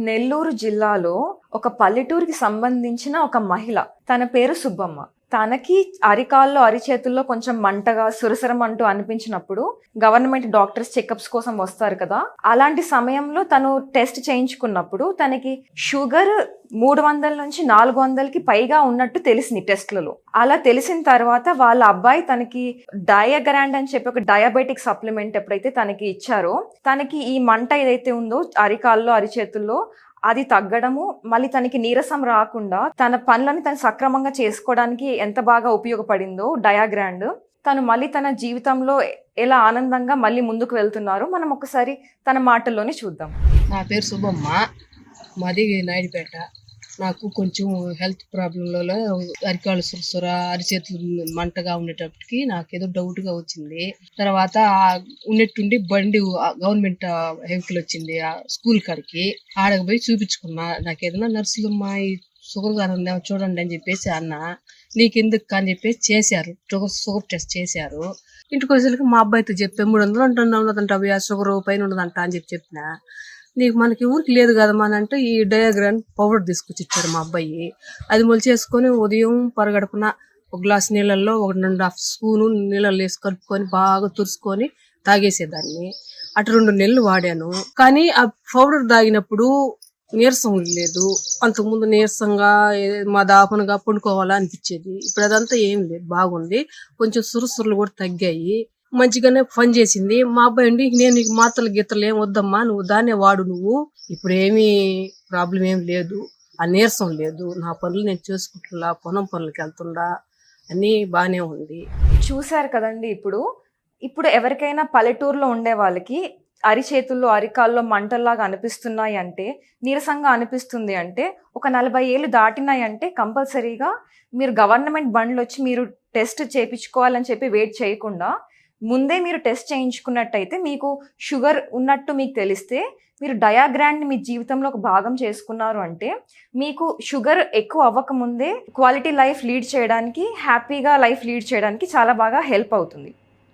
నెల్లూరు జిల్లాలో ఒక పల్లెటూరికి సంబంధించిన ఒక మహిళ. తన పేరు సుబ్బమ్మ. తనకి అరికాల్లో అరిచేతుల్లో కొంచెం మంటగా సురసరం అంటూ అనిపించినప్పుడు గవర్నమెంట్ డాక్టర్స్ చెకప్స్ కోసం వస్తారు కదా, అలాంటి సమయంలో తను టెస్ట్ చేయించుకున్నప్పుడు తనకి షుగర్ 300 నుంచి 400కి పైగా ఉన్నట్టు తెలిసింది టెస్ట్లలో. అలా తెలిసిన తర్వాత వాళ్ళ అబ్బాయి తనకి డయాగ్రాండ్ అని చెప్పి ఒక డయాబెటిక్ సప్లిమెంట్ ఎప్పుడైతే తనకి ఇచ్చారో, తనకి ఈ మంట ఏదైతే ఉందో అరికాల్లో అరిచేతుల్లో అది తగ్గడము, మళ్ళీ తనకి నీరసం రాకుండా తన పనులను తను సక్రమంగా చేసుకోవడానికి ఎంత బాగా ఉపయోగపడిందో డయాగ్రాండ్. తను మళ్ళీ తన జీవితంలో ఎలా ఆనందంగా మళ్ళీ ముందుకు వెళ్తున్నారో మనం ఒకసారి తన మాటల్లోనే చూద్దాం. నా పేరు సుబ్బమ్మ, మాది నాయుడుపేట. నాకు కొంచెం హెల్త్ ప్రాబ్లంలలో అరికాళ్ళు సురసుర అరిచేతులు మంటగా ఉండేటప్పటికి నాకు ఏదో డౌట్గా వచ్చింది. తర్వాత ఉన్నట్టుండి బండి గవర్నమెంట్ వెహికల్ వచ్చింది స్కూల్ కాడికి, ఆడకు పోయి చూపించుకున్నా. నాకు ఏదైనా నర్సులమ్మా ఈ షుగర్ గారు చూడండి అని చెప్పేసి అన్న. నీకెందుకు అని చెప్పేసి చేశారు, షుగర్ టెస్ట్ చేశారు. ఇంటికి వచ్చేసరికి మా అబ్బాయితో చెప్పే 300 ఉన్నదంట, షుగర్ పైన ఉన్నదంట అని చెప్పిన. నీకు మనకి ఊరికి లేదు కదమ్మా అని అంటే ఈ డయాగ్రామ్ పౌడర్ తీసుకొచ్చి ఇచ్చాడు మా అబ్బాయి. అది మొలిచేసుకొని ఉదయం పరగడుపున ఒక గ్లాస్ నీళ్ళల్లో 1.5 స్పూను నీళ్ళల్లో వేసి కలుపుకొని బాగా తురుచుకొని తాగేసేదాన్ని. అటు 2 నెలలు వాడాను. కానీ ఆ పౌడర్ తాగినప్పుడు నీరసం లేదు. అంతకుముందు నీరసంగా మా దాపనగా పండుకోవాలా అనిపించేది. ఇప్పుడు అదంతా ఏం లేదు, బాగుంది. కొంచెం సురుసురులు కూడా తగ్గాయి, మంచిగానే పని చేసింది. మా అబ్బాయి అండి, నేను నీకు మాత్రలు గీతలు ఏం వద్దమ్మా, నువ్వు దాన్నే వాడు, నువ్వు ఇప్పుడు ఏమీ ప్రాబ్లం ఏం లేదు, ఆ నీరసం లేదు, నా పనులు నేను చేసుకుంటున్నా, పొలం పనులకి వెళ్తుండా, అన్నీ బాగానే ఉంది. చూశారు కదండి. ఇప్పుడు ఎవరికైనా పల్లెటూరులో ఉండే వాళ్ళకి అరిచేతుల్లో అరికాల్లో మంటల్లాగా అనిపిస్తున్నాయి అంటే, నీరసంగా అనిపిస్తుంది అంటే, ఒక 40 ఏళ్ళు దాటినాయి అంటే కంపల్సరీగా మీరు గవర్నమెంట్ బండ్లు వచ్చి మీరు టెస్ట్ చేయించుకోవాలని చెప్పి వెయిట్ చేయకుండా ముందే మీరు టెస్ట్ చేయించుకున్నట్టయితే, మీకు షుగర్ ఉన్నట్టు మీకు తెలిస్తే, మీరు డయాగ్రాండ్ని మీ జీవితంలో ఒక భాగం చేసుకున్నారు అంటే, మీకు షుగర్ ఎక్కువ అవ్వకముందే క్వాలిటీ లైఫ్ లీడ్ చేయడానికి, హ్యాపీగా లైఫ్ లీడ్ చేయడానికి చాలా బాగా హెల్ప్ అవుతుంది.